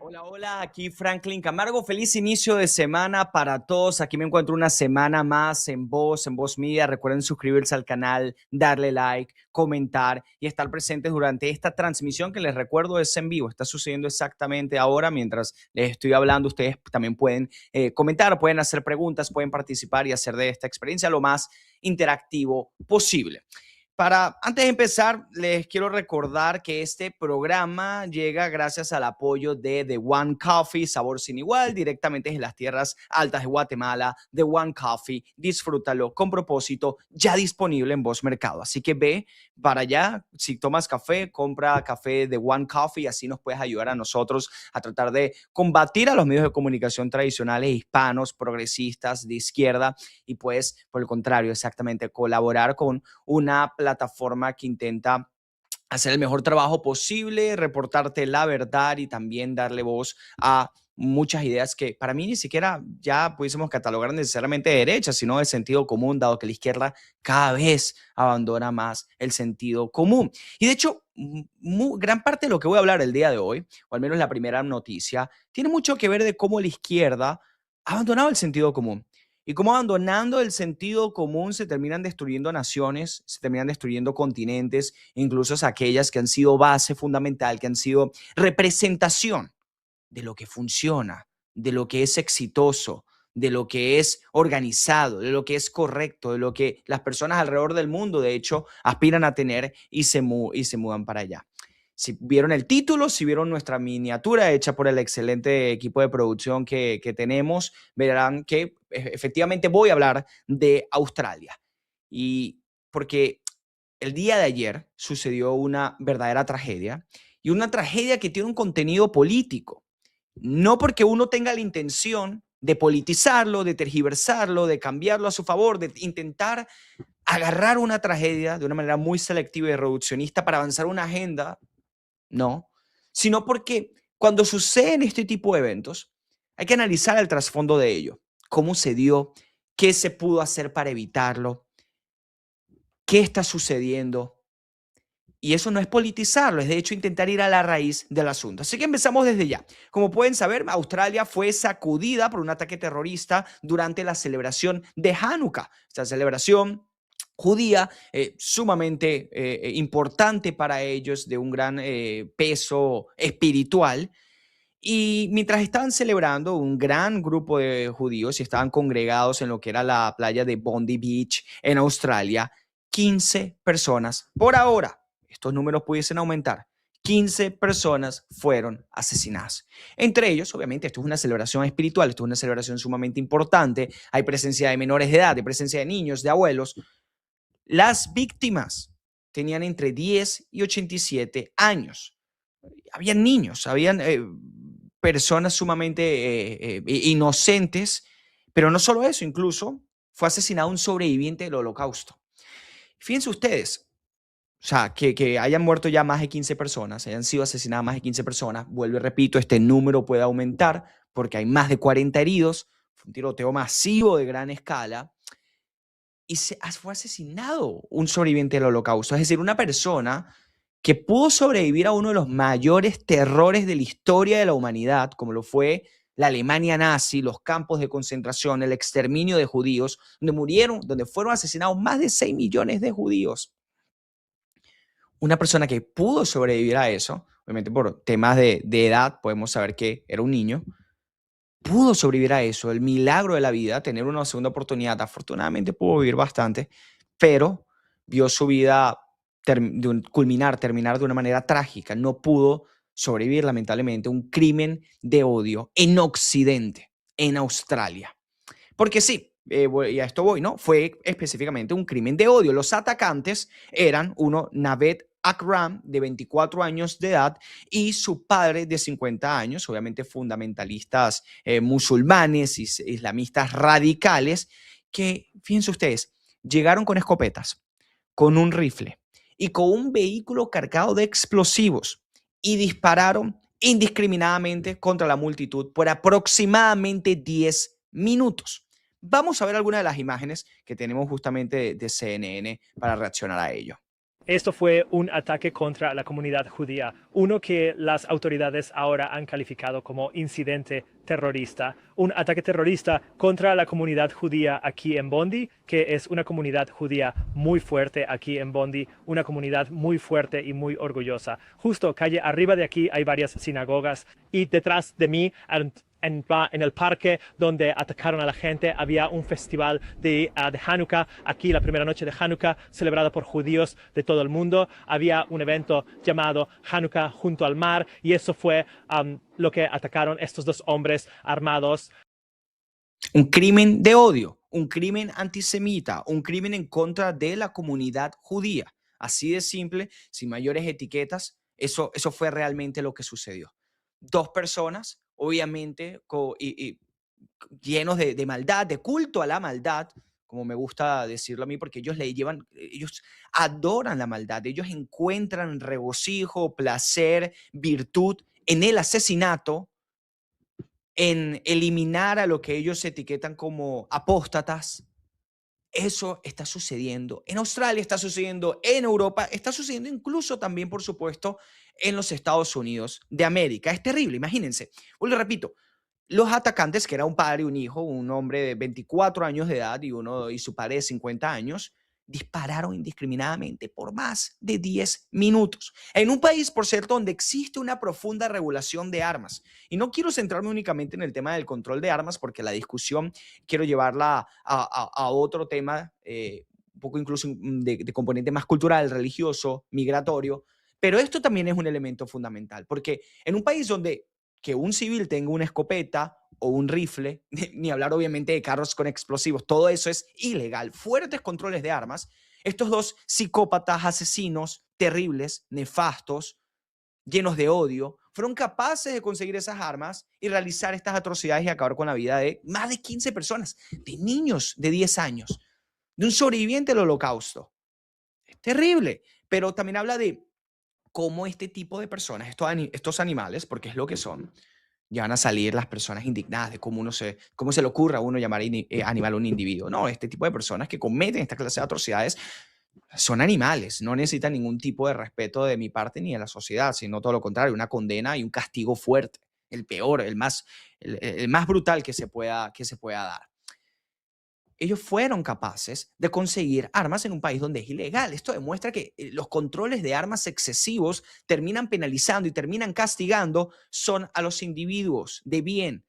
Hola, hola, aquí Franklin Camargo. Feliz inicio de semana para todos. Aquí me encuentro una semana más en Voz Media. Recuerden suscribirse al canal, darle like, comentar y estar presentes durante esta transmisión que les recuerdo es en vivo. Está sucediendo exactamente ahora mientras les estoy hablando. Ustedes también pueden comentar, pueden hacer preguntas, pueden participar y hacer de esta experiencia lo más interactivo posible. Antes de empezar, les quiero recordar que este programa llega gracias al apoyo de The One Coffee, sabor sin igual, directamente desde las tierras altas de Guatemala. The One Coffee, disfrútalo con propósito, ya disponible en Voz Mercado. Así que ve para allá, si tomas café, compra café de One Coffee, así nos puedes ayudar a nosotros a tratar de combatir a los medios de comunicación tradicionales hispanos, progresistas, de izquierda, y pues, por el contrario, exactamente, colaborar con una plataforma que intenta hacer el mejor trabajo posible, reportarte la verdad y también darle voz a muchas ideas que para mí ni siquiera ya pudiésemos catalogar necesariamente de derecha, sino de sentido común, dado que la izquierda cada vez abandona más el sentido común. Y de hecho, gran parte de lo que voy a hablar el día de hoy, o al menos la primera noticia, tiene mucho que ver de cómo la izquierda ha abandonado el sentido común. Y cómo abandonando el sentido común se terminan destruyendo naciones, se terminan destruyendo continentes, incluso aquellas que han sido base fundamental, que han sido representación de lo que funciona, de lo que es exitoso, de lo que es organizado, de lo que es correcto, de lo que las personas alrededor del mundo, de hecho, aspiran a tener y se mudan para allá. Si vieron el título, si vieron nuestra miniatura hecha por el excelente equipo de producción que tenemos, verán que efectivamente voy a hablar de Australia. Y porque el día de ayer sucedió una verdadera tragedia y una tragedia que tiene un contenido político. No porque uno tenga la intención de politizarlo, de tergiversarlo, de cambiarlo a su favor, de intentar agarrar una tragedia de una manera muy selectiva y reduccionista para avanzar una agenda, no, sino porque cuando suceden este tipo de eventos, hay que analizar el trasfondo de ello, cómo se dio, qué se pudo hacer para evitarlo, qué está sucediendo. Y eso no es politizarlo, es de hecho intentar ir a la raíz del asunto. Así que empezamos desde ya. Como pueden saber, Australia fue sacudida por un ataque terrorista durante la celebración de Hanukkah. Esta celebración judía, sumamente importante para ellos, de un gran peso espiritual. Y mientras estaban celebrando, un gran grupo de judíos y estaban congregados en lo que era la playa de Bondi Beach en Australia, 15 personas por ahora, estos números pudiesen aumentar, 15 personas fueron asesinadas. Entre ellos, obviamente, esto es una celebración espiritual, esto es una celebración sumamente importante, hay presencia de menores de edad, hay presencia de niños, de abuelos. Las víctimas tenían entre 10 y 87 años. Habían niños, habían personas sumamente inocentes, pero no solo eso, incluso fue asesinado un sobreviviente del holocausto. Fíjense ustedes, o sea, que hayan muerto ya más de 15 personas, hayan sido asesinadas más de 15 personas, vuelvo y repito, este número puede aumentar porque hay más de 40 heridos, fue un tiroteo masivo de gran escala y fue asesinado un sobreviviente del holocausto, es decir, una persona que pudo sobrevivir a uno de los mayores terrores de la historia de la humanidad, como lo fue la Alemania nazi, los campos de concentración, el exterminio de judíos, donde fueron asesinados más de 6 millones de judíos. Una persona que pudo sobrevivir a eso, obviamente por temas de edad, podemos saber que era un niño, pudo sobrevivir a eso, el milagro de la vida, tener una segunda oportunidad. Afortunadamente pudo vivir bastante, pero vio su vida terminar de una manera trágica. No pudo sobrevivir, lamentablemente, un crimen de odio en Occidente, en Australia. Porque sí, y a esto voy, ¿no? Fue específicamente un crimen de odio. Los atacantes eran uno, Naved Akram, de 24 años de edad, y su padre de 50 años, obviamente fundamentalistas musulmanes, islamistas radicales, que, fíjense ustedes, llegaron con escopetas, con un rifle y con un vehículo cargado de explosivos y dispararon indiscriminadamente contra la multitud por aproximadamente 10 minutos. Vamos a ver algunas de las imágenes que tenemos justamente de CNN para reaccionar a ello. Esto fue un ataque contra la comunidad judía, uno que las autoridades ahora han calificado como incidente terrorista, un ataque terrorista contra la comunidad judía aquí en Bondi, que es una comunidad judía muy fuerte aquí en Bondi, una comunidad muy fuerte y muy orgullosa. Justo calle arriba de aquí hay varias sinagogas y detrás de mí en el parque donde atacaron a la gente. Había un festival de Hanukkah, aquí la primera noche de Hanukkah, celebrada por judíos de todo el mundo. Había un evento llamado Hanukkah junto al mar y eso fue lo que atacaron estos dos hombres armados. Un crimen de odio, un crimen antisemita, un crimen en contra de la comunidad judía. Así de simple, sin mayores etiquetas, eso fue realmente lo que sucedió. Dos personas, obviamente, llenos de maldad, de culto a la maldad, como me gusta decirlo a mí, porque ellos adoran la maldad, ellos encuentran regocijo, placer, virtud en el asesinato, en eliminar a lo que ellos etiquetan como apóstatas. Eso está sucediendo en Australia, está sucediendo en Europa, está sucediendo incluso también, por supuesto, en los Estados Unidos de América. Es terrible, imagínense. Pues le repito, los atacantes, que era un padre y un hijo, un hombre de 24 años de edad y su padre de 50 años, dispararon indiscriminadamente por más de 10 minutos. En un país, por cierto, donde existe una profunda regulación de armas. Y no quiero centrarme únicamente en el tema del control de armas, porque la discusión quiero llevarla a otro tema, un poco incluso de componente más cultural, religioso, migratorio. Pero esto también es un elemento fundamental, porque en un país donde que un civil tenga una escopeta o un rifle, ni hablar obviamente de carros con explosivos, todo eso es ilegal. Fuertes controles de armas. Estos dos psicópatas, asesinos, terribles, nefastos, llenos de odio, fueron capaces de conseguir esas armas y realizar estas atrocidades y acabar con la vida de más de 15 personas, de niños de 10 años, de un sobreviviente del holocausto. Es terrible, pero también habla de cómo este tipo de personas, estos animales, porque es lo que son, ya van a salir las personas indignadas de cómo se le ocurre a uno llamar animal a un individuo. No, este tipo de personas que cometen esta clase de atrocidades son animales, no necesitan ningún tipo de respeto de mi parte ni de la sociedad, sino todo lo contrario, una condena y un castigo fuerte, el peor, el más brutal que se pueda dar. Ellos fueron capaces de conseguir armas en un país donde es ilegal. Esto demuestra que los controles de armas excesivos terminan penalizando y terminan castigando son a los individuos de bien,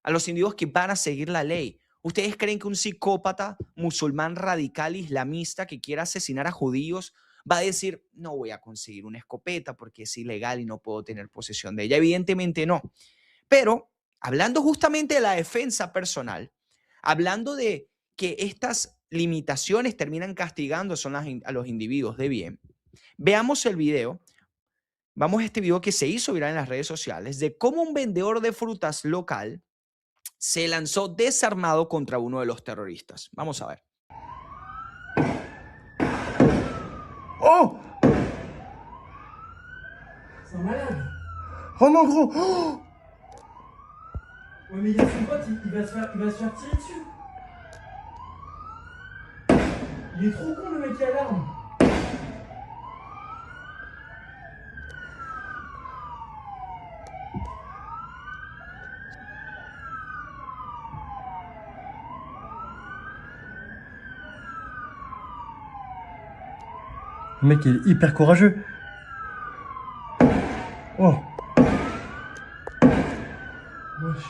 a los individuos que van a seguir la ley. ¿Ustedes creen que un psicópata musulmán radical islamista que quiera asesinar a judíos va a decir, no voy a conseguir una escopeta porque es ilegal y no puedo tener posesión de ella? Evidentemente no. Pero hablando justamente de la defensa personal, hablando de que estas limitaciones terminan castigando a los individuos de bien, veamos el video. Vamos a este video que se hizo viral en las redes sociales de cómo un vendedor de frutas local se lanzó desarmado contra uno de los terroristas. Vamos a ver. Oh! C'est un malade. Oh non, gros! Oh! Ouais, mais il y a son pote, il va se faire tirer dessus. Il est trop con le mec qui a l'arme. Le mec il est hyper courageux. Oh! Wesh.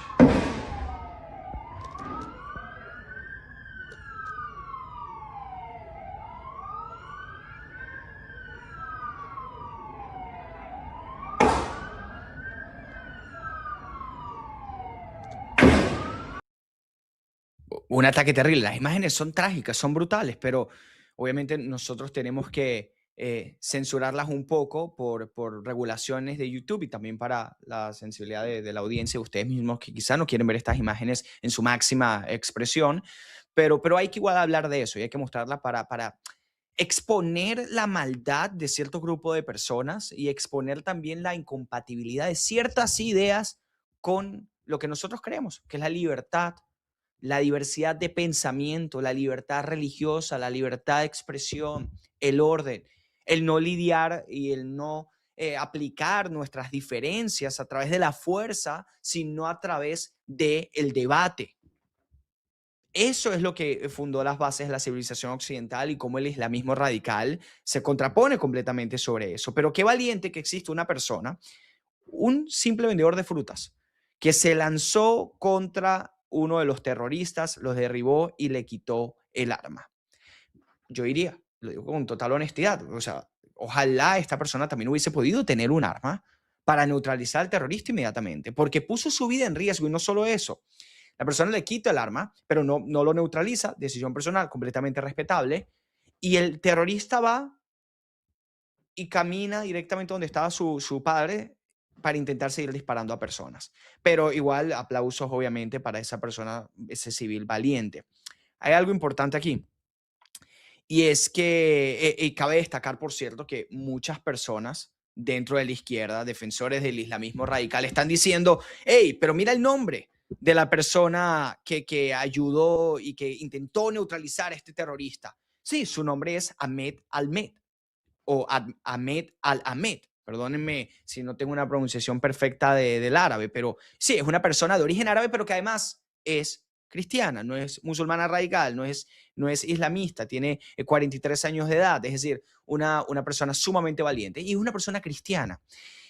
Un ataque terrible. Las imágenes son trágicas, son brutales, pero obviamente nosotros tenemos que censurarlas un poco por regulaciones de YouTube y también para la sensibilidad de la audiencia, ustedes mismos que quizá no quieren ver estas imágenes en su máxima expresión, pero hay que igual hablar de eso y hay que mostrarla para exponer la maldad de cierto grupo de personas y exponer también la incompatibilidad de ciertas ideas con lo que nosotros creemos, que es la libertad, la diversidad de pensamiento, la libertad religiosa, la libertad de expresión, el orden. el no lidiar y el no aplicar nuestras diferencias a través de la fuerza, sino a través del debate. Eso es lo que fundó las bases de la civilización occidental y cómo el islamismo radical se contrapone completamente sobre eso. Pero qué valiente que existe una persona, un simple vendedor de frutas, que se lanzó contra uno de los terroristas, los derribó y le quitó el arma. Yo diría, lo digo con total honestidad, o sea, ojalá esta persona también hubiese podido tener un arma para neutralizar al terrorista inmediatamente, porque puso su vida en riesgo y no solo eso. La persona le quita el arma, pero no lo neutraliza, decisión personal completamente respetable, y el terrorista va y camina directamente donde estaba su padre para intentar seguir disparando a personas. Pero igual aplausos obviamente para esa persona, ese civil valiente. Hay algo importante aquí. Y es que, y cabe destacar, por cierto, que muchas personas dentro de la izquierda, defensores del islamismo radical, están diciendo, hey, pero mira el nombre de la persona que ayudó y que intentó neutralizar a este terrorista. Sí, su nombre es Ahmed Almed o Ahmed Al-Ahmed. Perdónenme si no tengo una pronunciación perfecta del árabe, pero sí, es una persona de origen árabe, pero que además es cristiana, no es musulmana radical, no es islamista, tiene 43 años de edad, es decir, una persona sumamente valiente y es una persona cristiana.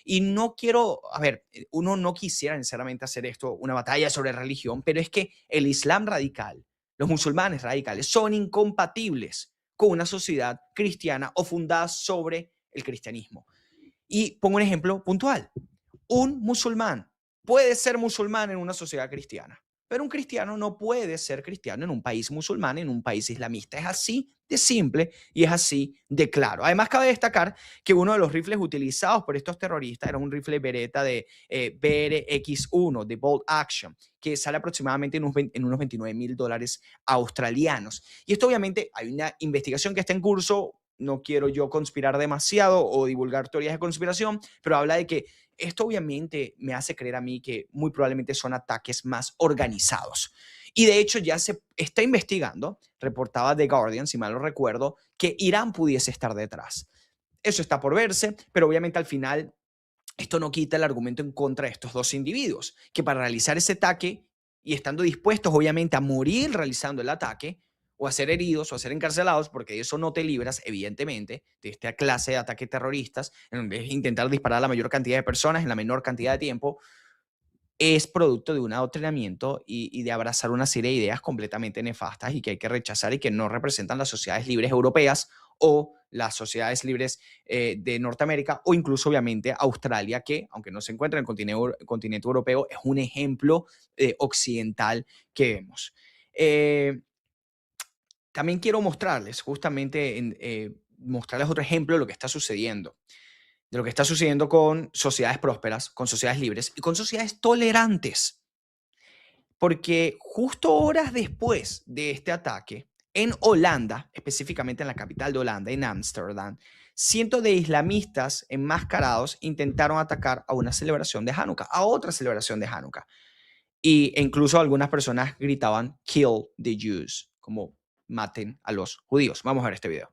Y no quiero, a ver, uno no quisiera necesariamente hacer esto una batalla sobre religión, pero es que el Islam radical, los musulmanes radicales son incompatibles con una sociedad cristiana o fundada sobre el cristianismo. Y pongo un ejemplo puntual. Un musulmán puede ser musulmán en una sociedad cristiana, pero un cristiano no puede ser cristiano en un país musulmán, en un país islamista. Es así de simple y es así de claro. Además, cabe destacar que uno de los rifles utilizados por estos terroristas era un rifle Beretta de BRX-1, de Bolt Action, que sale aproximadamente en unos $29,000 australianos. Y esto obviamente hay una investigación que está en curso. No quiero yo conspirar demasiado o divulgar teorías de conspiración, pero habla de que esto obviamente me hace creer a mí que muy probablemente son ataques más organizados. Y de hecho ya se está investigando, reportaba The Guardian, si mal no recuerdo, que Irán pudiese estar detrás. Eso está por verse, pero obviamente al final esto no quita el argumento en contra de estos dos individuos, que para realizar ese ataque y estando dispuestos obviamente a morir realizando el ataque, o a ser heridos o a ser encarcelados, porque de eso no te libras, evidentemente, de esta clase de ataques terroristas, en donde es intentar disparar a la mayor cantidad de personas en la menor cantidad de tiempo, es producto de un adoctrinamiento y de abrazar una serie de ideas completamente nefastas y que hay que rechazar y que no representan las sociedades libres europeas o las sociedades libres de Norteamérica o incluso obviamente Australia, que aunque no se encuentra en el continente europeo, es un ejemplo occidental que vemos. También quiero mostrarles, justamente, mostrarles otro ejemplo de lo que está sucediendo. De lo que está sucediendo con sociedades prósperas, con sociedades libres y con sociedades tolerantes. Porque justo horas después de este ataque, en Holanda, específicamente en la capital de Holanda, en Ámsterdam, cientos de islamistas enmascarados intentaron atacar a una celebración de Hanukkah, a otra celebración de Hanukkah. E incluso algunas personas gritaban, "Kill the Jews", como maten a los judíos. Vamos a ver este video.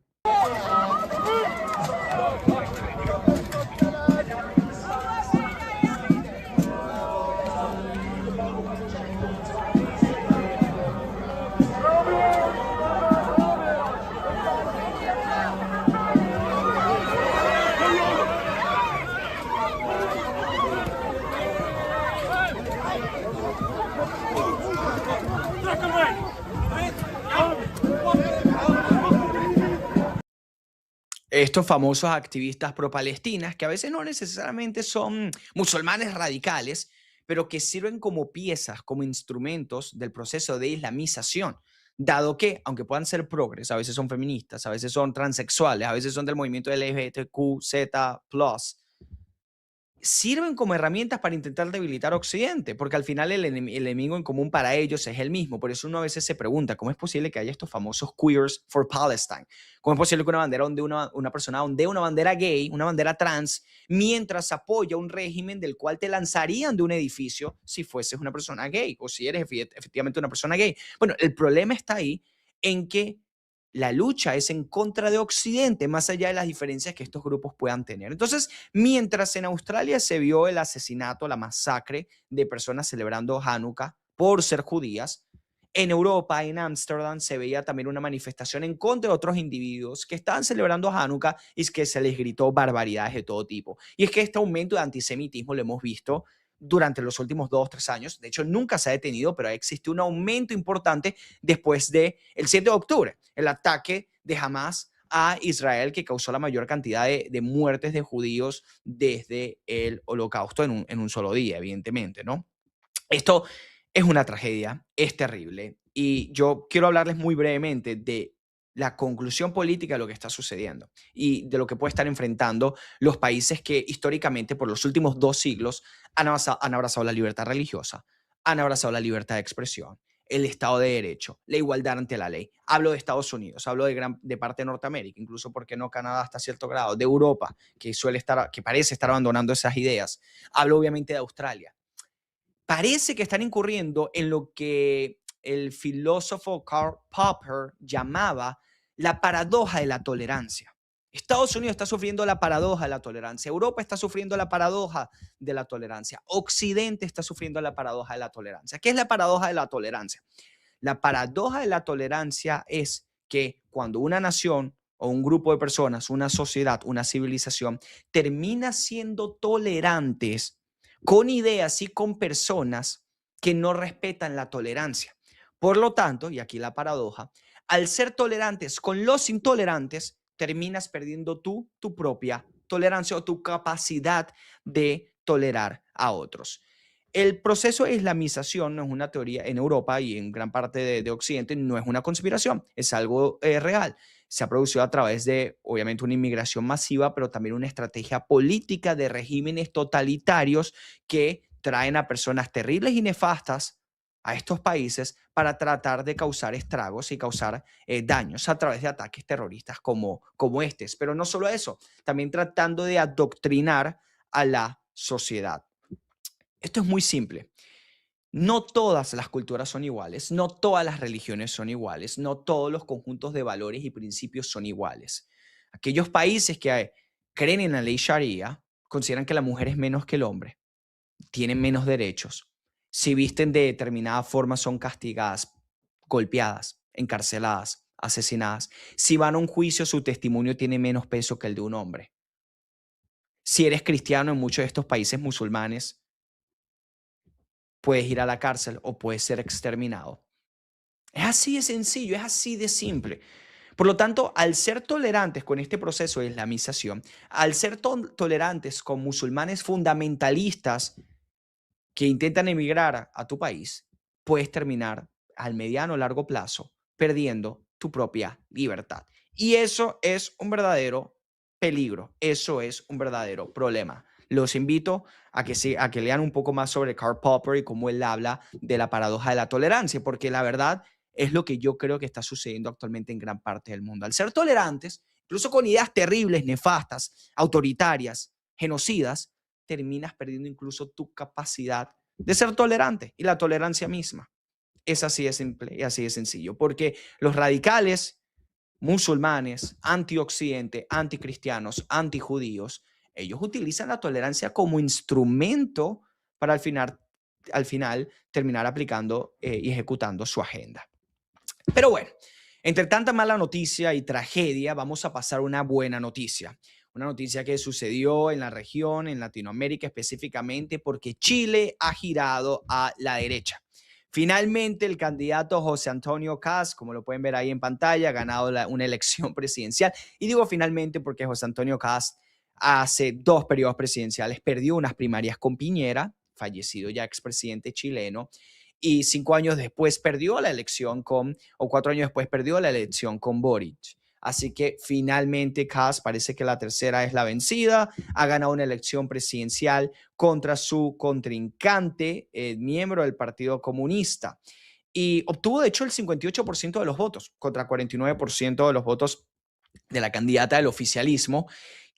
Estos famosos activistas pro-palestinas, que a veces no necesariamente son musulmanes radicales, pero que sirven como piezas, como instrumentos del proceso de islamización, dado que, aunque puedan ser progres, a veces son feministas, a veces son transexuales, a veces son del movimiento LGBTQZ+, sirven como herramientas para intentar debilitar a Occidente, porque al final el enemigo en común para ellos es el mismo. Por eso uno a veces se pregunta, ¿cómo es posible que haya estos famosos Queers for Palestine? ¿Cómo es posible que una bandera ondee una persona ondee una bandera gay, una bandera trans, mientras apoya un régimen del cual te lanzarían de un edificio si fueses una persona gay o si eres efectivamente una persona gay? Bueno, el problema está ahí en que la lucha es en contra de Occidente, más allá de las diferencias que estos grupos puedan tener. Entonces, mientras en Australia se vio el asesinato, la masacre de personas celebrando Hanukkah por ser judías, en Europa, en Ámsterdam, se veía también una manifestación en contra de otros individuos que estaban celebrando Hanukkah y que se les gritó barbaridades de todo tipo. Y es que este aumento de antisemitismo lo hemos visto durante los últimos 2 o 3 años. De hecho, nunca se ha detenido, pero existe un aumento importante después del 7 de octubre, el ataque de Hamas a Israel que causó la mayor cantidad de muertes de judíos desde el Holocausto en un solo día, evidentemente, ¿no? Esto es una tragedia, es terrible. Y yo quiero hablarles muy brevemente de la conclusión política de lo que está sucediendo y de lo que puede estar enfrentando los países que históricamente por los últimos 2 siglos han abrazado la libertad religiosa, han abrazado la libertad de expresión, el Estado de Derecho, la igualdad ante la ley. Hablo de Estados Unidos, hablo de parte de Norteamérica, incluso, porque no, Canadá hasta cierto grado, de Europa, que parece estar abandonando esas ideas. Hablo obviamente de Australia. Parece que están incurriendo en lo que el filósofo Karl Popper llamaba la paradoja de la tolerancia. Estados Unidos está sufriendo la paradoja de la tolerancia. Europa está sufriendo la paradoja de la tolerancia. Occidente está sufriendo la paradoja de la tolerancia. ¿Qué es la paradoja de la tolerancia? La paradoja de la tolerancia es que cuando una nación o un grupo de personas, una sociedad, una civilización, termina siendo tolerantes con ideas y con personas que no respetan la tolerancia. Por lo tanto, y aquí la paradoja, al ser tolerantes con los intolerantes, terminas perdiendo tú tu propia tolerancia o tu capacidad de tolerar a otros. El proceso de islamización no es una teoría en Europa y en gran parte de Occidente, no es una conspiración, es algo real. Se ha producido a través de, obviamente, una inmigración masiva, pero también una estrategia política de regímenes totalitarios que traen a personas terribles y nefastas a estos países para tratar de causar estragos y causar daños a través de ataques terroristas como estos. Pero no solo eso, también tratando de adoctrinar a la sociedad. Esto es muy simple. No todas las culturas son iguales, no todas las religiones son iguales, no todos los conjuntos de valores y principios son iguales. Aquellos países que creen en la ley Sharia consideran que la mujer es menos que el hombre, tienen menos derechos. Si visten de determinada forma son castigadas, golpeadas, encarceladas, asesinadas. Si van a un juicio, su testimonio tiene menos peso que el de un hombre. Si eres cristiano en muchos de estos países musulmanes, puedes ir a la cárcel o puedes ser exterminado. Es así de sencillo, es así de simple. Por lo tanto, al ser tolerantes con este proceso de islamización, al ser tolerantes con musulmanes fundamentalistas que intentan emigrar a tu país, puedes terminar al mediano o largo plazo perdiendo tu propia libertad. Y eso es un verdadero peligro, eso es un verdadero problema. Los invito a que lean un poco más sobre Karl Popper y cómo él habla de la paradoja de la tolerancia, porque la verdad es lo que yo creo que está sucediendo actualmente en gran parte del mundo. Al ser tolerantes, incluso con ideas terribles, nefastas, autoritarias, genocidas, terminas perdiendo incluso tu capacidad de ser tolerante y la tolerancia misma. Es así de simple y así de sencillo, porque los radicales musulmanes, anti-occidente, anticristianos, antijudíos, ellos utilizan la tolerancia como instrumento para al final terminar aplicando y ejecutando su agenda. Pero bueno, entre tanta mala noticia y tragedia, vamos a pasar a una buena noticia. Una noticia que sucedió en la región, en Latinoamérica específicamente, porque Chile ha girado a la derecha. Finalmente, el candidato José Antonio Kast, como lo pueden ver ahí en pantalla, ha ganado una elección presidencial. Y digo finalmente porque José Antonio Kast hace 2 periodos presidenciales perdió unas primarias con Piñera, fallecido ya expresidente chileno, y 5 años después perdió la elección o 4 años después perdió la elección con Boric. Así que finalmente Kast parece que la tercera es la vencida, ha ganado una elección presidencial contra su contrincante, miembro del Partido Comunista, y obtuvo de hecho el 58% de los votos contra 49% de los votos de la candidata del oficialismo,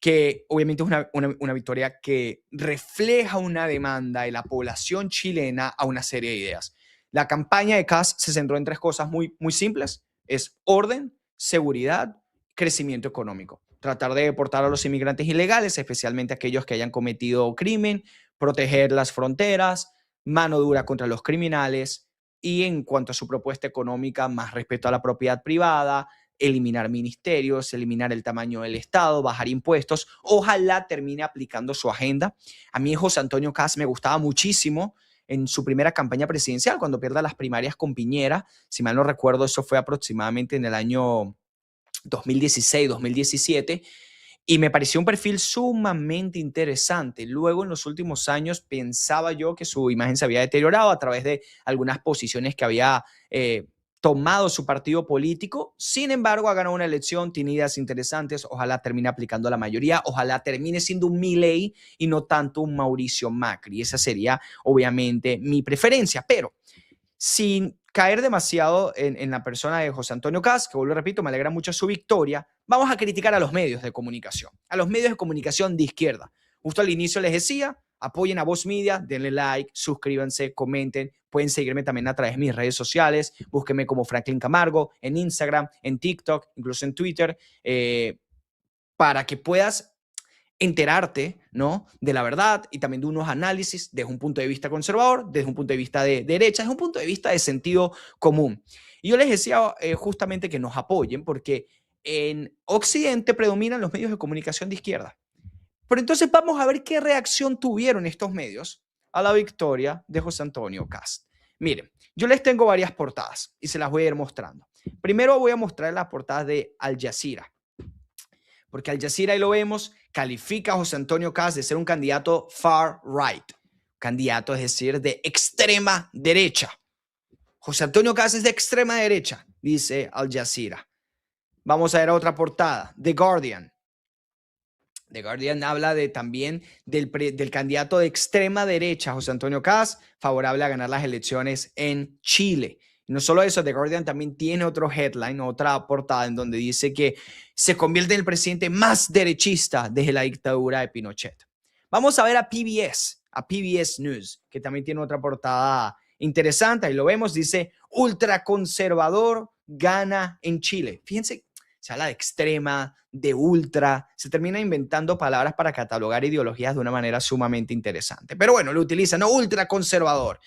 que obviamente es una victoria que refleja una demanda de la población chilena a una serie de ideas. La campaña de Kast se centró en 3 cosas muy simples: es orden, seguridad, crecimiento económico. Tratar de deportar a los inmigrantes ilegales, especialmente aquellos que hayan cometido crimen, proteger las fronteras, mano dura contra los criminales y en cuanto a su propuesta económica, más respeto a la propiedad privada, eliminar ministerios, eliminar el tamaño del Estado, bajar impuestos. Ojalá termine aplicando su agenda. A mí José Antonio Kast me gustaba muchísimo en su primera campaña presidencial, cuando pierda las primarias con Piñera. Si mal no recuerdo, eso fue aproximadamente en el año 2016, 2017, y me pareció un perfil sumamente interesante. Luego, en los últimos años, pensaba yo que su imagen se había deteriorado a través de algunas posiciones que había tomado su partido político. Sin embargo, ha ganado una elección, tiene ideas interesantes, ojalá termine aplicando la mayoría, ojalá termine siendo un Milei y no tanto un Mauricio Macri. Esa sería, obviamente, mi preferencia, pero sin caer demasiado en la persona de José Antonio Kast, que vuelvo y repito, me alegra mucho su victoria, vamos a criticar a los medios de comunicación, a los medios de comunicación de izquierda. Justo al inicio les decía, apoyen a Voz Media, denle like, suscríbanse, comenten, pueden seguirme también a través de mis redes sociales, búsquenme como Franklin Camargo en Instagram, en TikTok, incluso en Twitter, para que puedas enterarte, ¿no?, de la verdad y también de unos análisis desde un punto de vista conservador, desde un punto de vista de derecha, desde un punto de vista de sentido común. Y yo les decía justamente que nos apoyen porque en Occidente predominan los medios de comunicación de izquierda. Pero entonces vamos a ver qué reacción tuvieron estos medios a la victoria de José Antonio Kast. Miren, yo les tengo varias portadas y se las voy a ir mostrando. Primero voy a mostrar las portadas de Al Jazeera, porque Al Jazeera, ahí lo vemos, califica a José Antonio Kast de ser un candidato far right, candidato, es decir, de extrema derecha. José Antonio Kast es de extrema derecha, dice Al Jazeera. Vamos a ver otra portada, The Guardian. The Guardian habla también del candidato de extrema derecha, José Antonio Kast, favorable a ganar las elecciones en Chile. Y no solo eso, The Guardian también tiene otro headline, otra portada en donde dice que se convierte en el presidente más derechista desde la dictadura de Pinochet. Vamos a ver a PBS News, que también tiene otra portada interesante. Ahí lo vemos, dice, ultraconservador gana en Chile. Fíjense, se habla de extrema, de ultra, se termina inventando palabras para catalogar ideologías de una manera sumamente interesante. Pero bueno, lo utilizan, ¿no? Ultraconservador.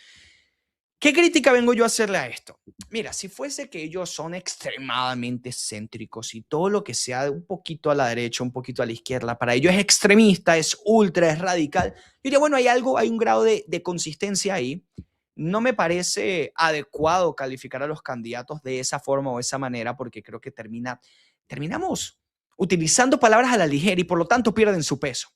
¿Qué crítica vengo yo a hacerle a esto? Mira, si fuese que ellos son extremadamente céntricos y todo lo que sea un poquito a la derecha, un poquito a la izquierda, para ellos es extremista, es ultra, es radical, yo diría, bueno, hay un grado de consistencia ahí. No me parece adecuado calificar a los candidatos de esa forma o esa manera porque creo que terminamos utilizando palabras a la ligera y por lo tanto pierden su peso.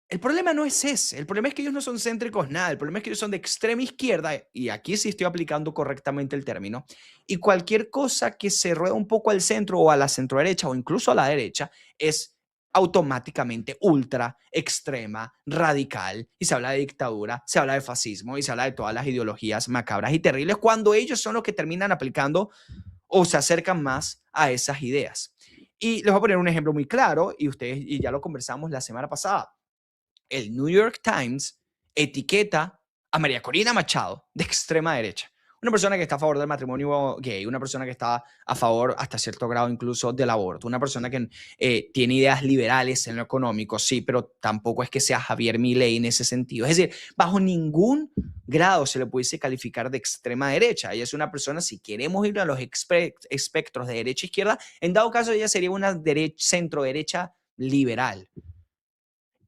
El problema no es ese, el problema es que ellos no son céntricos nada, el problema es que ellos son de extrema izquierda, y aquí sí estoy aplicando correctamente el término, y cualquier cosa que se rueda un poco al centro o a la centroderecha o incluso a la derecha es automáticamente ultra, extrema, radical, y se habla de dictadura, se habla de fascismo y se habla de todas las ideologías macabras y terribles cuando ellos son los que terminan aplicando o se acercan más a esas ideas. Y les voy a poner un ejemplo muy claro y ya lo conversamos la semana pasada. El New York Times etiqueta a María Corina Machado de extrema derecha. Una persona que está a favor del matrimonio gay, una persona que está a favor hasta cierto grado incluso del aborto, una persona que tiene ideas liberales en lo económico, sí, pero tampoco es que sea Javier Milei en ese sentido. Es decir, bajo ningún grado se le pudiese calificar de extrema derecha. Ella es una persona, si queremos ir a los espectros de derecha e izquierda, en dado caso ella sería una centro derecha liberal.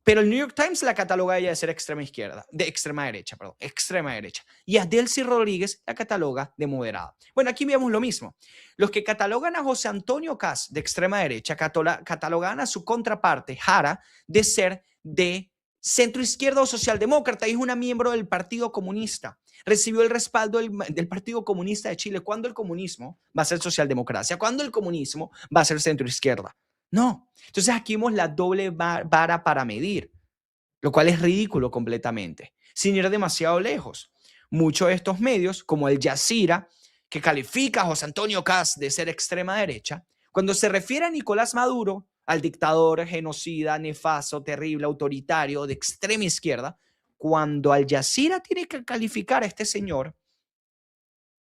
Pero el New York Times la cataloga a ella de ser extrema derecha. Y a Delcy Rodríguez la cataloga de moderada. Bueno, aquí vemos lo mismo. Los que catalogan a José Antonio Kast de extrema derecha catalogan a su contraparte, Jara, de ser de centro izquierda o socialdemócrata, y es una miembro del Partido Comunista. Recibió el respaldo del Partido Comunista de Chile. ¿Cuándo el comunismo va a ser socialdemocracia? ¿Cuándo el comunismo va a ser centro izquierda? No. Entonces aquí vemos la doble vara para medir, lo cual es ridículo completamente, sin ir demasiado lejos. Muchos de estos medios, como Al Jazeera, que califica a José Antonio Kast de ser extrema derecha, cuando se refiere a Nicolás Maduro, al dictador, genocida, nefasto, terrible, autoritario, de extrema izquierda, cuando Al Jazeera tiene que calificar a este señor,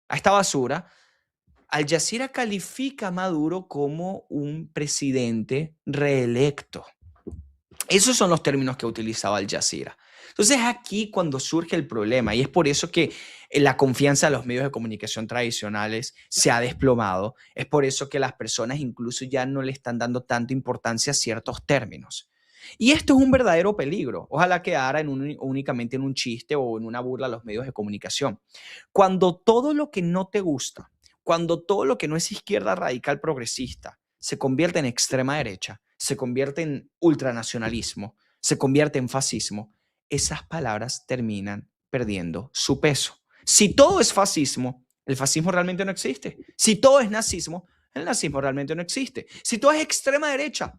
a esta basura, Al Jazeera califica a Maduro como un presidente reelecto. Esos son los términos que utilizaba Al Jazeera. Entonces aquí cuando surge el problema, y es por eso que la confianza de los medios de comunicación tradicionales se ha desplomado, es por eso que las personas incluso ya no le están dando tanta importancia a ciertos términos. Y esto es un verdadero peligro. Ojalá quedara únicamente en un chiste o en una burla a los medios de comunicación. Cuando todo lo que no te gusta, cuando todo lo que no es izquierda radical progresista se convierte en extrema derecha, se convierte en ultranacionalismo, se convierte en fascismo, esas palabras terminan perdiendo su peso. Si todo es fascismo, el fascismo realmente no existe. Si todo es nazismo, el nazismo realmente no existe. Si todo es extrema derecha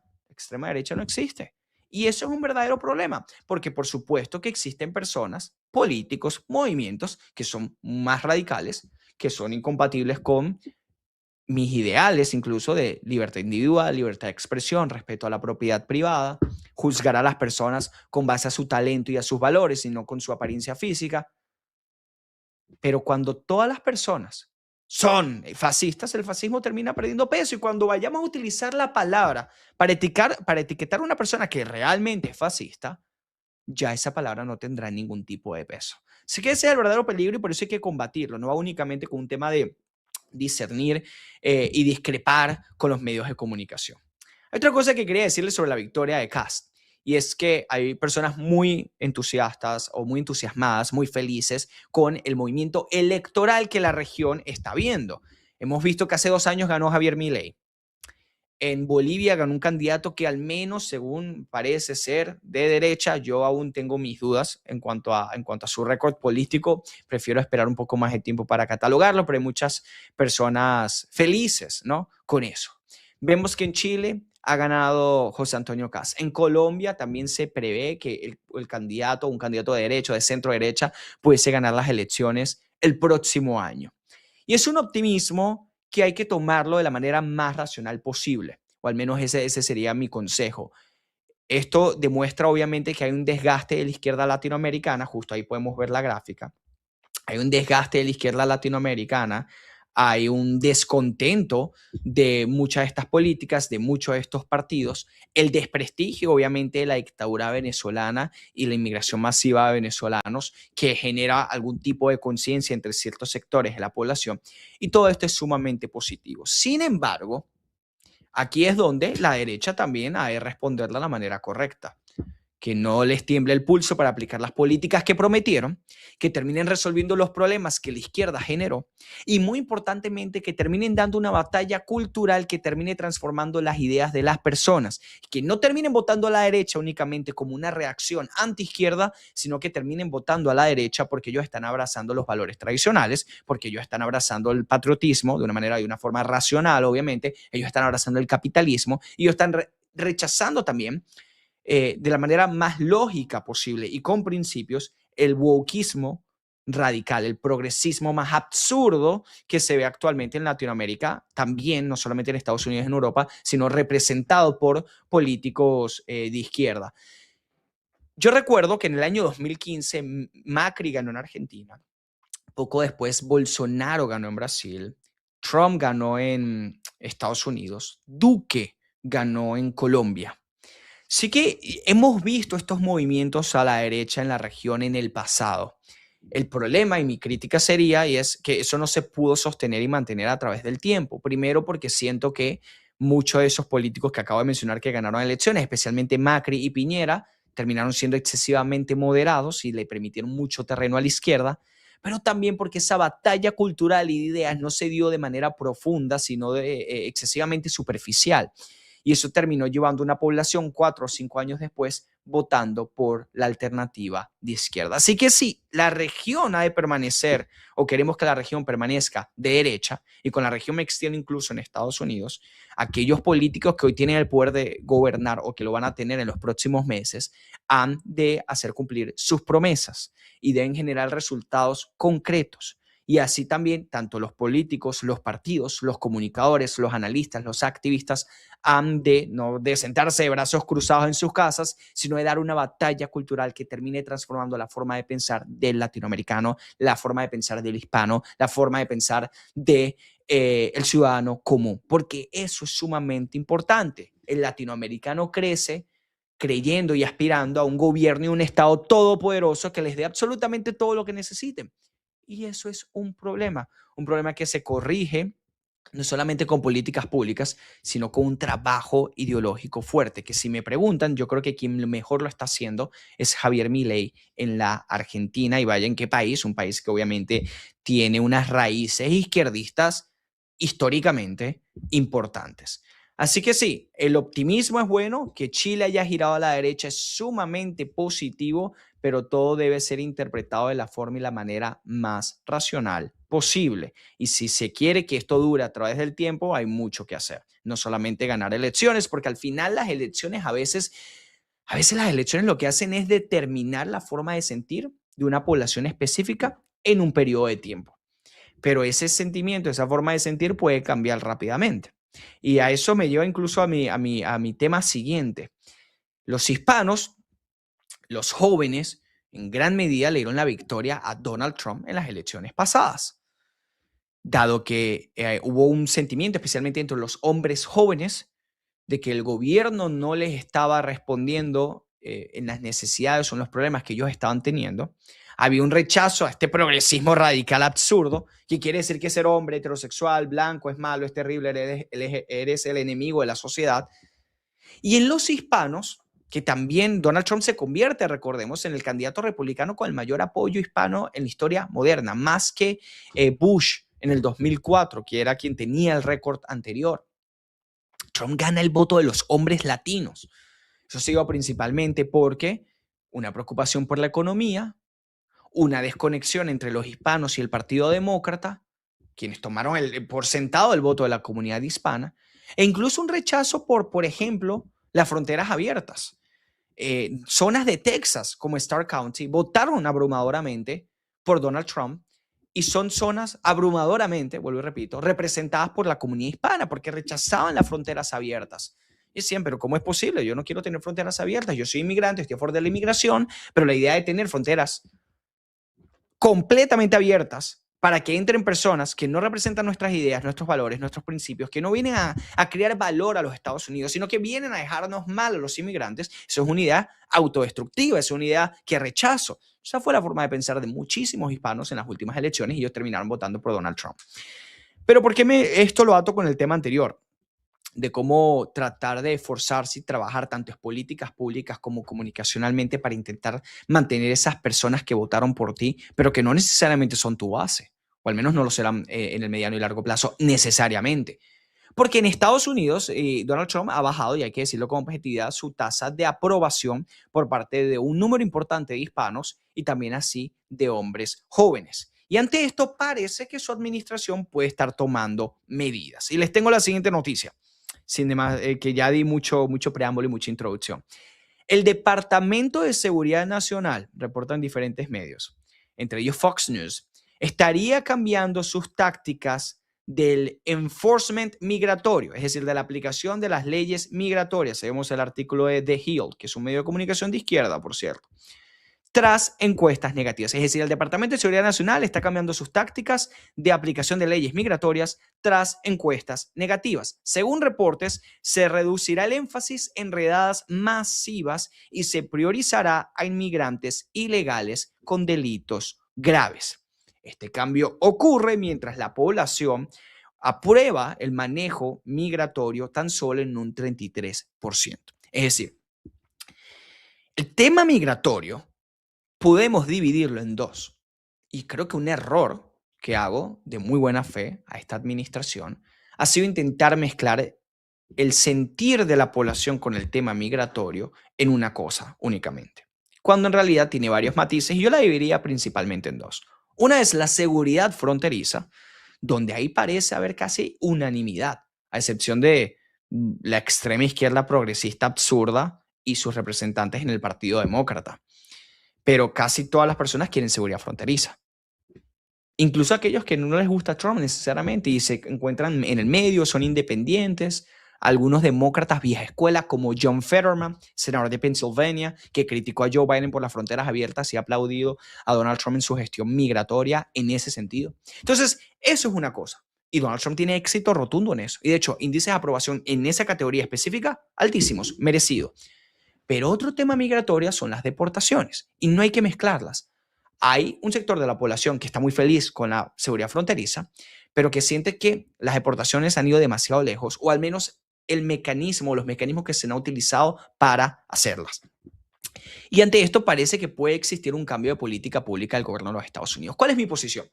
no existe. Y eso es un verdadero problema, porque por supuesto que existen personas, políticos, movimientos que son más radicales, que son incompatibles con mis ideales, incluso de libertad individual, libertad de expresión, respeto a la propiedad privada, juzgar a las personas con base a su talento y a sus valores y no con su apariencia física. Pero cuando todas las personas son fascistas, el fascismo termina perdiendo peso. Y cuando vayamos a utilizar la palabra para etiquetar a una persona que realmente es fascista, ya esa palabra no tendrá ningún tipo de peso. Así que ese es el verdadero peligro y por eso hay que combatirlo. No va únicamente con un tema de discernir y discrepar con los medios de comunicación. Hay otra cosa que quería decirles sobre la victoria de Kast, y es que hay personas muy entusiastas o muy entusiasmadas, muy felices con el movimiento electoral que la región está viendo. Hemos visto que hace 2 años ganó Javier Milei. En Bolivia ganó un candidato que al menos, según parece ser, de derecha. Yo aún tengo mis dudas en cuanto a su récord político. Prefiero esperar un poco más de tiempo para catalogarlo, pero hay muchas personas felices, ¿no?, con eso. Vemos que en Chile ha ganado José Antonio Kast. En Colombia también se prevé que un candidato de derecha, de centro derecha, pudiese ganar las elecciones el próximo año. Y es un optimismo que hay que tomarlo de la manera más racional posible, o al menos ese sería mi consejo. Esto demuestra obviamente que hay un desgaste de la izquierda latinoamericana, justo ahí podemos ver la gráfica. Hay un desgaste de la izquierda latinoamericana, hay un descontento de muchas de estas políticas, de muchos de estos partidos, el desprestigio obviamente de la dictadura venezolana y la inmigración masiva de venezolanos que genera algún tipo de conciencia entre ciertos sectores de la población, y todo esto es sumamente positivo. Sin embargo, aquí es donde la derecha también ha de responder de la manera correcta. Que no les tiemble el pulso para aplicar las políticas que prometieron, que terminen resolviendo los problemas que la izquierda generó y, muy importantemente, que terminen dando una batalla cultural que termine transformando las ideas de las personas, que no terminen votando a la derecha únicamente como una reacción anti-izquierda, sino que terminen votando a la derecha porque ellos están abrazando los valores tradicionales, porque ellos están abrazando el patriotismo de una forma racional, obviamente, ellos están abrazando el capitalismo y ellos están rechazando también de la manera más lógica posible y con principios el wokismo radical, el progresismo más absurdo que se ve actualmente en Latinoamérica, también no solamente en Estados Unidos y en Europa, sino representado por políticos de izquierda. Yo recuerdo que en el año 2015 Macri ganó en Argentina, poco después Bolsonaro ganó en Brasil, Trump ganó en Estados Unidos, Duque ganó en Colombia. Sí que hemos visto estos movimientos a la derecha en la región en el pasado. El problema, y mi crítica sería, y es que eso no se pudo sostener y mantener a través del tiempo. Primero, porque siento que muchos de esos políticos que acabo de mencionar que ganaron elecciones, especialmente Macri y Piñera, terminaron siendo excesivamente moderados y le permitieron mucho terreno a la izquierda, pero también porque esa batalla cultural y de ideas no se dio de manera profunda, sino excesivamente superficial. Y eso terminó llevando a una población 4 o 5 años después votando por la alternativa de izquierda. Así que sí, la región ha de permanecer, o queremos que la región permanezca de derecha, y con la región me extiendo incluso en Estados Unidos, aquellos políticos que hoy tienen el poder de gobernar o que lo van a tener en los próximos meses, han de hacer cumplir sus promesas y deben generar resultados concretos. Y así también, tanto los políticos, los partidos, los comunicadores, los analistas, los activistas han de no de sentarse de brazos cruzados en sus casas, sino de dar una batalla cultural que termine transformando la forma de pensar del latinoamericano, la forma de pensar del hispano, la forma de pensar de el ciudadano común, porque eso es sumamente importante. El latinoamericano crece creyendo y aspirando a un gobierno y un Estado todopoderoso que les dé absolutamente todo lo que necesiten. Y eso es un problema que se corrige no solamente con políticas públicas, sino con un trabajo ideológico fuerte, que si me preguntan, yo creo que quien mejor lo está haciendo es Javier Milei en la Argentina, y vaya en qué país, un país que obviamente tiene unas raíces izquierdistas históricamente importantes. Así que sí, el optimismo es bueno, que Chile haya girado a la derecha es sumamente positivo, pero todo debe ser interpretado de la forma y la manera más racional posible. Y si se quiere que esto dure a través del tiempo, hay mucho que hacer. No solamente ganar elecciones, porque al final las elecciones a veces las elecciones lo que hacen es determinar la forma de sentir de una población específica en un periodo de tiempo. Pero ese sentimiento, esa forma de sentir puede cambiar rápidamente. Y a eso me lleva incluso a mi tema siguiente. Los hispanos, los jóvenes, en gran medida le dieron la victoria a Donald Trump en las elecciones pasadas, dado que hubo un sentimiento, especialmente entre los hombres jóvenes, de que el gobierno no les estaba respondiendo en las necesidades o en los problemas que ellos estaban teniendo. Había un rechazo a este progresismo radical absurdo, que quiere decir que ser hombre, heterosexual, blanco es malo, es terrible, eres el enemigo de la sociedad. Y en los hispanos, que también Donald Trump se convierte, recordemos, en el candidato republicano con el mayor apoyo hispano en la historia moderna, más que Bush en el 2004, que era quien tenía el récord anterior. Trump gana el voto de los hombres latinos. Eso se dio principalmente porque una preocupación por la economía, una desconexión entre los hispanos y el Partido Demócrata, quienes tomaron por sentado el voto de la comunidad hispana, e incluso un rechazo por ejemplo, las fronteras abiertas. Zonas de Texas, como Starr County, votaron abrumadoramente por Donald Trump y son zonas abrumadoramente, vuelvo y repito, representadas por la comunidad hispana porque rechazaban las fronteras abiertas. Y siempre, pero ¿cómo es posible? Yo no quiero tener fronteras abiertas, yo soy inmigrante, estoy a favor de la inmigración, pero la idea de tener fronteras completamente abiertas para que entren personas que no representan nuestras ideas, nuestros valores, nuestros principios, que no vienen a crear valor a los Estados Unidos, sino que vienen a dejarnos mal a los inmigrantes. Eso es una idea autodestructiva, es una idea que rechazo. Esa fue la forma de pensar de muchísimos hispanos en las últimas elecciones y ellos terminaron votando por Donald Trump. Pero ¿por qué esto lo ato con el tema anterior? De cómo tratar de esforzarse y trabajar tanto en políticas públicas como comunicacionalmente para intentar mantener esas personas que votaron por ti, pero que no necesariamente son tu base, o al menos no lo serán en el mediano y largo plazo necesariamente. Porque en Estados Unidos, Donald Trump ha bajado, y hay que decirlo con objetividad, su tasa de aprobación por parte de un número importante de hispanos y también así de hombres jóvenes. Y ante esto parece que su administración puede estar tomando medidas. Y les tengo la siguiente noticia, sin demás, que ya di mucho preámbulo y mucha introducción. El Departamento de Seguridad Nacional, reportan diferentes medios, entre ellos Fox News, estaría cambiando sus tácticas del enforcement migratorio, es decir, de la aplicación de las leyes migratorias. Vemos el artículo de The Hill, que es un medio de comunicación de izquierda, por cierto, tras encuestas negativas. Es decir, el Departamento de Seguridad Nacional está cambiando sus tácticas de aplicación de leyes migratorias tras encuestas negativas. Según reportes, se reducirá el énfasis en redadas masivas y se priorizará a inmigrantes ilegales con delitos graves. Este cambio ocurre mientras la población aprueba el manejo migratorio tan solo en un 33%. Es decir, el tema migratorio podemos dividirlo en dos. Y creo que un error que hago de muy buena fe a esta administración ha sido intentar mezclar el sentir de la población con el tema migratorio en una cosa únicamente, cuando en realidad tiene varios matices y yo la dividiría principalmente en dos. Una es la seguridad fronteriza, donde ahí parece haber casi unanimidad, a excepción de la extrema izquierda progresista absurda y sus representantes en el Partido Demócrata. Pero casi todas las personas quieren seguridad fronteriza. Incluso aquellos que no les gusta Trump necesariamente y se encuentran en el medio, son independientes. Algunos demócratas vieja escuela como John Fetterman, senador de Pennsylvania, que criticó a Joe Biden por las fronteras abiertas y ha aplaudido a Donald Trump en su gestión migratoria en ese sentido. Entonces, eso es una cosa. Y Donald Trump tiene éxito rotundo en eso. Y de hecho, índices de aprobación en esa categoría específica, altísimos, merecido. Pero otro tema migratorio son las deportaciones y no hay que mezclarlas. Hay un sector de la población que está muy feliz con la seguridad fronteriza, pero que siente que las deportaciones han ido demasiado lejos, o al menos el mecanismo, los mecanismos que se han utilizado para hacerlas. Y ante esto parece que puede existir un cambio de política pública del gobierno de los Estados Unidos. ¿Cuál es mi posición?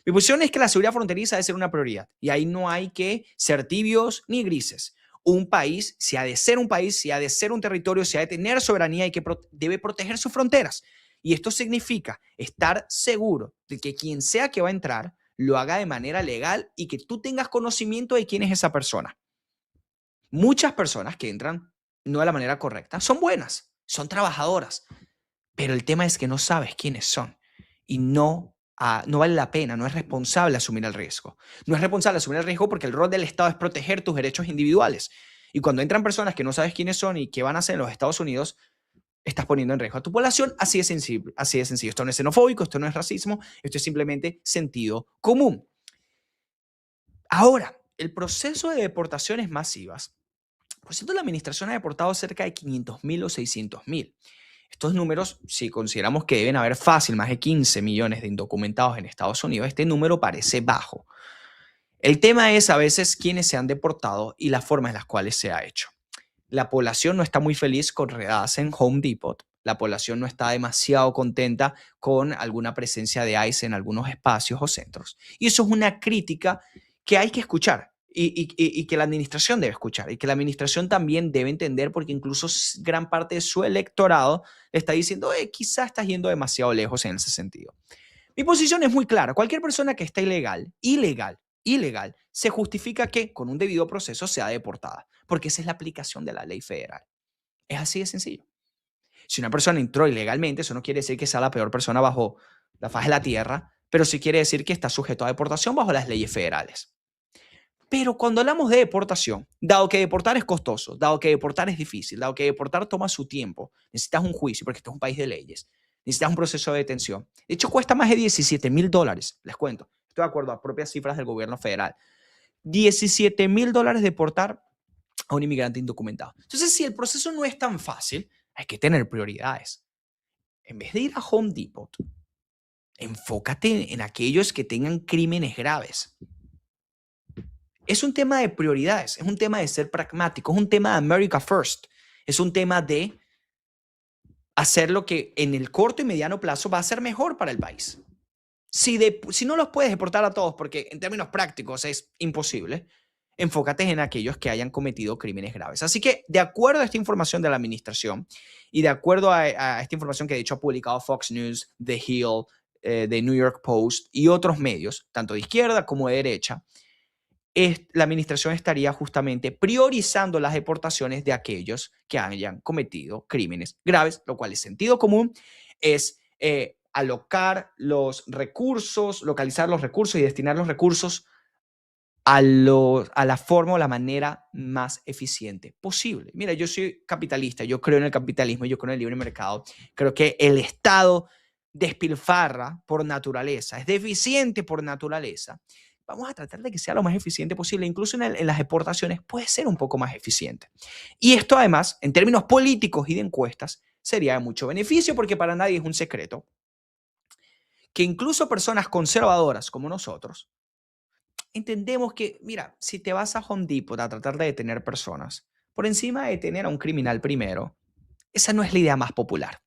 Mi posición es que la seguridad fronteriza debe ser una prioridad y ahí no hay que ser tibios ni grises. Un país, si ha de ser un país, si ha de ser un territorio, si ha de tener soberanía y que debe proteger sus fronteras. Y esto significa estar seguro de que quien sea que va a entrar lo haga de manera legal y que tú tengas conocimiento de quién es esa persona. Muchas personas que entran no de la manera correcta son buenas, son trabajadoras, pero el tema es que no sabes quiénes son y no vale la pena, no es responsable asumir el riesgo. No es responsable asumir el riesgo porque el rol del Estado es proteger tus derechos individuales. Y cuando entran personas que no sabes quiénes son y qué van a hacer en los Estados Unidos, estás poniendo en riesgo a tu población. Así de sencillo, así de sencillo. Esto no es xenofóbico, esto no es racismo, esto es simplemente sentido común. Ahora, el proceso de deportaciones masivas. Por cierto, la administración ha deportado cerca de 500.000 o 600.000. Estos números, si consideramos que deben haber fácil más de 15 millones de indocumentados en Estados Unidos, este número parece bajo. El tema es a veces quiénes se han deportado y las formas en las cuales se ha hecho. La población no está muy feliz con redadas en Home Depot. La población no está demasiado contenta con alguna presencia de ICE en algunos espacios o centros. Y eso es una crítica que hay que escuchar y que la administración debe escuchar y que la administración también debe entender porque incluso gran parte de su electorado está diciendo, quizás estás yendo demasiado lejos en ese sentido. Mi posición es muy clara. Cualquier persona que está ilegal, se justifica que con un debido proceso sea deportada, porque esa es la aplicación de la ley federal. Es así de sencillo. Si una persona entró ilegalmente, eso no quiere decir que sea la peor persona bajo la faz de la tierra, pero sí quiere decir que está sujeto a deportación bajo las leyes federales. Pero cuando hablamos de deportación, dado que deportar es costoso, dado que deportar es difícil, dado que deportar toma su tiempo, necesitas un juicio, porque esto es un país de leyes, necesitas un proceso de detención. De hecho, cuesta más de $17.000, les cuento. Estoy de acuerdo a propias cifras del gobierno federal. $17.000 deportar a un inmigrante indocumentado. Entonces, si el proceso no es tan fácil, hay que tener prioridades. En vez de ir a Home Depot, enfócate en aquellos que tengan crímenes graves. Es un tema de prioridades, es un tema de ser pragmático, es un tema de America First, es un tema de hacer lo que en el corto y mediano plazo va a ser mejor para el país. Si no los puedes deportar a todos, porque en términos prácticos es imposible, enfócate en aquellos que hayan cometido crímenes graves. Así que, de acuerdo a esta información de la administración y de acuerdo a esta información que de hecho ha publicado Fox News, The Hill, The New York Post y otros medios, tanto de izquierda como de derecha, la administración estaría justamente priorizando las deportaciones de aquellos que hayan cometido crímenes graves, lo cual es sentido común, es alocar los recursos, localizar los recursos y destinar los recursos a la forma o la manera más eficiente posible. Mira, yo soy capitalista, yo creo en el capitalismo, yo creo en el libre mercado, creo que el Estado despilfarra por naturaleza, es deficiente por naturaleza. Vamos a tratar de que sea lo más eficiente posible. Incluso en las deportaciones puede ser un poco más eficiente. Y esto además, en términos políticos y de encuestas, sería de mucho beneficio porque para nadie es un secreto que incluso personas conservadoras como nosotros entendemos que, mira, si te vas a Home Depot a tratar de detener personas, por encima de detener a un criminal primero, esa no es la idea más popular.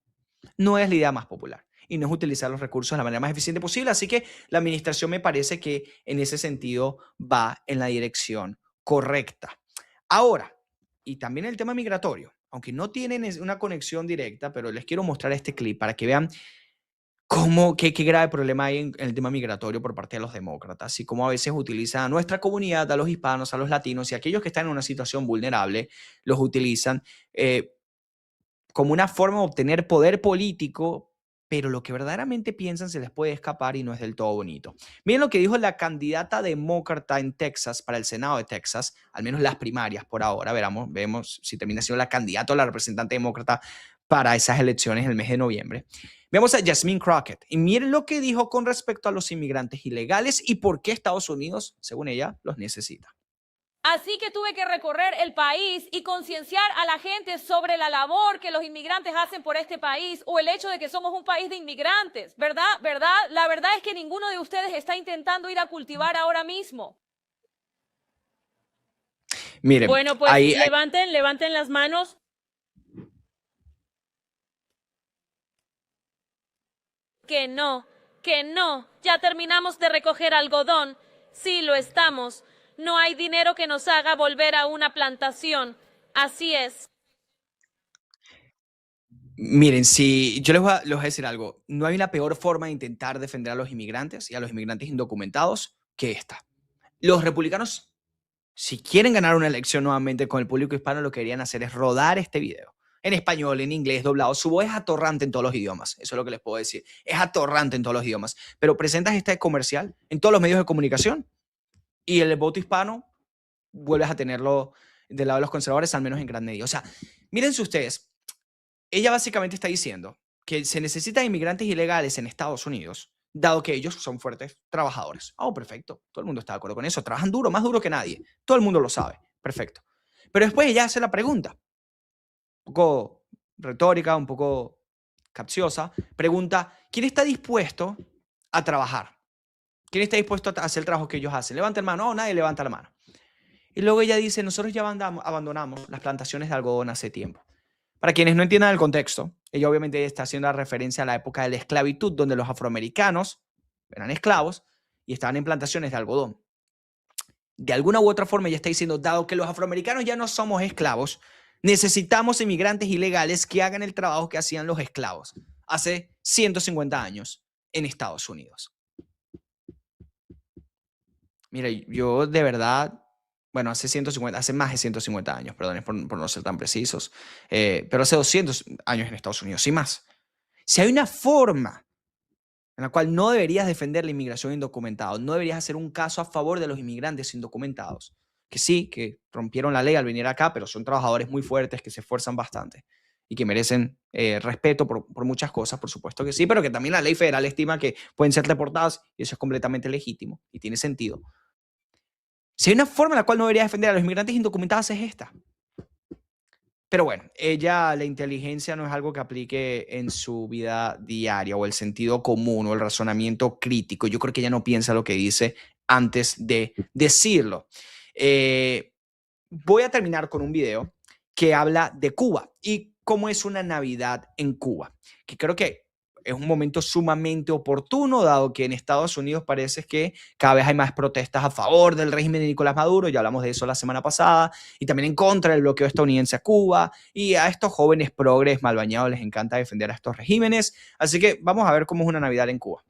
No es la idea más popular. Y no es utilizar los recursos de la manera más eficiente posible. Así que la administración me parece que en ese sentido va en la dirección correcta. Ahora, y también el tema migratorio, aunque no tienen una conexión directa, pero les quiero mostrar este clip para que vean qué grave problema hay en el tema migratorio por parte de los demócratas y cómo a veces utilizan a nuestra comunidad, a los hispanos, a los latinos y a aquellos que están en una situación vulnerable, los utilizan como una forma de obtener poder político pero lo que verdaderamente piensan se les puede escapar y no es del todo bonito. Miren lo que dijo la candidata demócrata en Texas para el Senado de Texas, al menos las primarias por ahora. Vemos si termina siendo la candidata o la representante demócrata para esas elecciones en el mes de noviembre. Vemos a Jasmine Crockett y miren lo que dijo con respecto a los inmigrantes ilegales y por qué Estados Unidos, según ella, los necesita. Así que tuve que recorrer el país y concienciar a la gente sobre la labor que los inmigrantes hacen por este país o el hecho de que somos un país de inmigrantes, ¿verdad? ¿Verdad? La verdad es que ninguno de ustedes está intentando ir a cultivar ahora mismo. Miren, bueno, pues levanten las manos. Que no, ya terminamos de recoger algodón. Sí, lo estamos. No hay dinero que nos haga volver a una plantación. Así es. Miren, si yo les voy a decir algo, no hay una peor forma de intentar defender a los inmigrantes y a los inmigrantes indocumentados que esta. Los republicanos, si quieren ganar una elección nuevamente con el público hispano, lo que deberían hacer es rodar este video en español, en inglés, doblado. Su voz es atorrante en todos los idiomas, eso es lo que les puedo decir. Es atorrante en todos los idiomas, pero presentas este comercial en todos los medios de comunicación y el voto hispano vuelves a tenerlo del lado de los conservadores, al menos en gran medida. O sea, mírense ustedes, ella básicamente está diciendo que se necesitan inmigrantes ilegales en Estados Unidos, dado que ellos son fuertes trabajadores. Oh, perfecto. Todo el mundo está de acuerdo con eso. Trabajan duro, más duro que nadie. Todo el mundo lo sabe. Perfecto. Pero después ella hace la pregunta, un poco retórica, un poco capciosa. Pregunta, ¿quién está dispuesto a trabajar? ¿Quién está dispuesto a hacer el trabajo que ellos hacen? Levanta la mano. Oh, nadie levanta la mano. Y luego ella dice, nosotros ya abandonamos las plantaciones de algodón hace tiempo. Para quienes no entiendan el contexto, ella obviamente está haciendo referencia a la época de la esclavitud, donde los afroamericanos eran esclavos y estaban en plantaciones de algodón. De alguna u otra forma ella está diciendo, dado que los afroamericanos ya no somos esclavos, necesitamos inmigrantes ilegales que hagan el trabajo que hacían los esclavos hace 150 años en Estados Unidos. Mira, yo de verdad... Bueno, hace más de 150 años, perdón, por no ser tan precisos, pero hace 200 años en Estados Unidos y más. Si hay una forma en la cual no deberías defender la inmigración indocumentada, no deberías hacer un caso a favor de los inmigrantes indocumentados, que sí, que rompieron la ley al venir acá, pero son trabajadores muy fuertes que se esfuerzan bastante y que merecen respeto por muchas cosas, por supuesto que sí, pero que también la ley federal estima que pueden ser deportados y eso es completamente legítimo y tiene sentido. Si hay una forma en la cual no debería defender a los inmigrantes indocumentados es esta. Pero bueno, la inteligencia no es algo que aplique en su vida diaria o el sentido común o el razonamiento crítico. Yo creo que ella no piensa lo que dice antes de decirlo. Voy a terminar con un video que habla de Cuba y cómo es una Navidad en Cuba, que creo que es un momento sumamente oportuno, dado que en Estados Unidos parece que cada vez hay más protestas a favor del régimen de Nicolás Maduro, ya hablamos de eso la semana pasada, y también en contra del bloqueo estadounidense a Cuba, y a estos jóvenes progres mal bañados les encanta defender a estos regímenes, así que vamos a ver cómo es una Navidad en Cuba.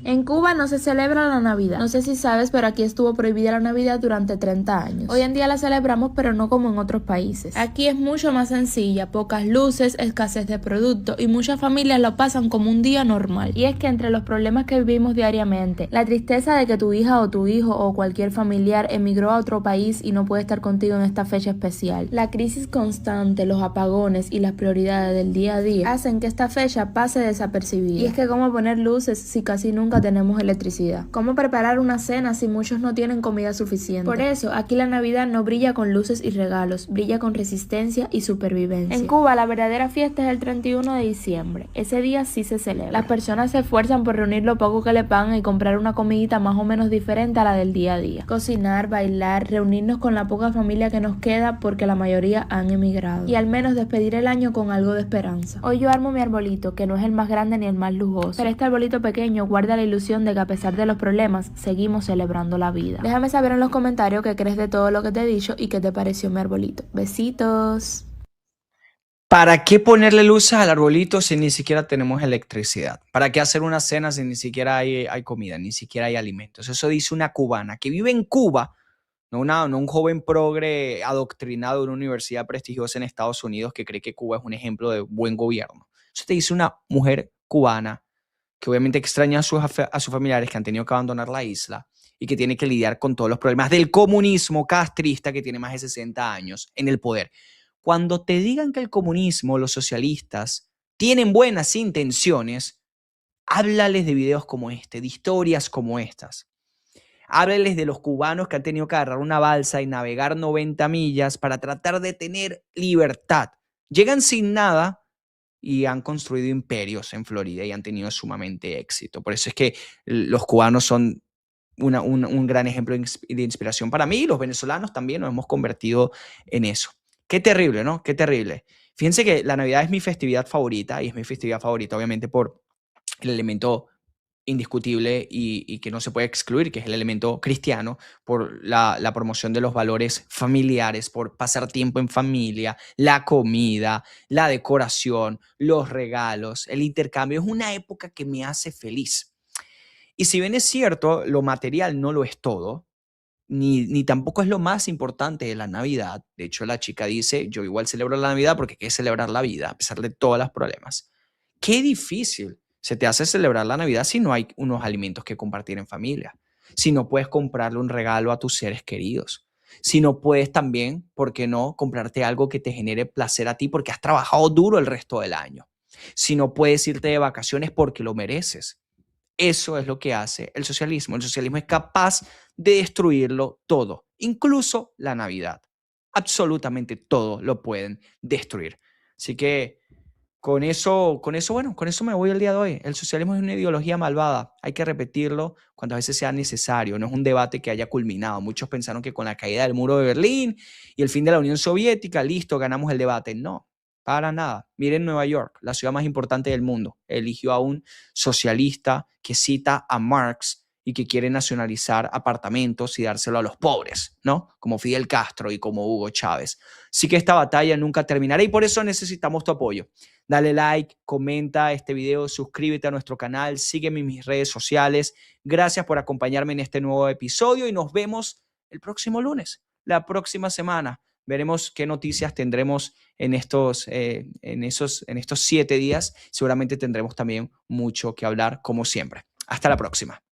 En Cuba no se celebra la Navidad. No sé si sabes, pero aquí estuvo prohibida la Navidad durante 30 años. Hoy en día la celebramos, pero no como en otros países. Aquí es mucho más sencilla, pocas luces, escasez de productos y muchas familias lo pasan como un día normal. Y es que entre los problemas que vivimos diariamente, la tristeza de que tu hija o tu hijo o cualquier familiar emigró a otro país y no puede estar contigo en esta fecha especial, la crisis constante, los apagones y las prioridades del día a día hacen que esta fecha pase desapercibida. Y es que cómo poner luces si casi nunca tenemos electricidad. ¿Cómo preparar una cena si muchos no tienen comida suficiente? Por eso, aquí la Navidad no brilla con luces y regalos, brilla con resistencia y supervivencia. En Cuba, la verdadera fiesta es el 31 de diciembre. Ese día sí se celebra. Las personas se esfuerzan por reunir lo poco que le pagan y comprar una comidita más o menos diferente a la del día a día. Cocinar, bailar, reunirnos con la poca familia que nos queda porque la mayoría han emigrado. Y al menos despedir el año con algo de esperanza. Hoy yo armo mi arbolito, que no es el más grande ni el más lujoso. Pero este arbolito pequeño guarda la ilusión de que a pesar de los problemas, seguimos celebrando la vida. Déjame saber en los comentarios qué crees de todo lo que te he dicho y qué te pareció mi arbolito. Besitos. ¿Para qué ponerle luces al arbolito si ni siquiera tenemos electricidad? ¿Para qué hacer una cena si ni siquiera hay comida, ni siquiera hay alimentos? Eso dice una cubana que vive en Cuba, no un joven progre adoctrinado de una universidad prestigiosa en Estados Unidos que cree que Cuba es un ejemplo de buen gobierno. Eso te dice una mujer cubana, que obviamente extraña a sus familiares que han tenido que abandonar la isla y que tiene que lidiar con todos los problemas del comunismo castrista que tiene más de 60 años en el poder. Cuando te digan que el comunismo, los socialistas, tienen buenas intenciones, háblales de videos como este, de historias como estas. Háblales de los cubanos que han tenido que agarrar una balsa y navegar 90 millas para tratar de tener libertad. Llegan sin nada y han construido imperios en Florida y han tenido sumamente éxito. Por eso es que los cubanos son un gran ejemplo de inspiración para mí, y los venezolanos también nos hemos convertido en eso. Qué terrible, ¿no? Qué terrible. Fíjense que la Navidad es mi festividad favorita, y es mi festividad favorita obviamente por el elemento indiscutible y que no se puede excluir, que es el elemento cristiano, por la promoción de los valores familiares, por pasar tiempo en familia, la comida, la decoración, los regalos, el intercambio. Es una época que me hace feliz. Y si bien es cierto, lo material no lo es todo, ni tampoco es lo más importante de la Navidad. De hecho, la chica dice, yo igual celebro la Navidad porque hay que celebrar la vida, a pesar de todos los problemas. Qué difícil se te hace celebrar la Navidad si no hay unos alimentos que compartir en familia, si no puedes comprarle un regalo a tus seres queridos, si no puedes también, ¿por qué no?, comprarte algo que te genere placer a ti porque has trabajado duro el resto del año, si no puedes irte de vacaciones porque lo mereces. Eso es lo que hace el socialismo. El socialismo es capaz de destruirlo todo, incluso la Navidad. Absolutamente todo lo pueden destruir. Así que bueno, con eso me voy el día de hoy. El socialismo es una ideología malvada. Hay que repetirlo cuantas veces sea necesario. No es un debate que haya culminado. Muchos pensaron que con la caída del muro de Berlín y el fin de la Unión Soviética, listo, ganamos el debate. No, para nada. Miren Nueva York, la ciudad más importante del mundo. Eligió a un socialista que cita a Marx y que quiere nacionalizar apartamentos y dárselo a los pobres, ¿no? Como Fidel Castro y como Hugo Chávez. Así que esta batalla nunca terminará y por eso necesitamos tu apoyo. Dale like, comenta este video, suscríbete a nuestro canal, sígueme en mis redes sociales. Gracias por acompañarme en este nuevo episodio y nos vemos el próximo lunes, la próxima semana. Veremos qué noticias tendremos en estos 7 días. Seguramente tendremos también mucho que hablar, como siempre. Hasta la próxima.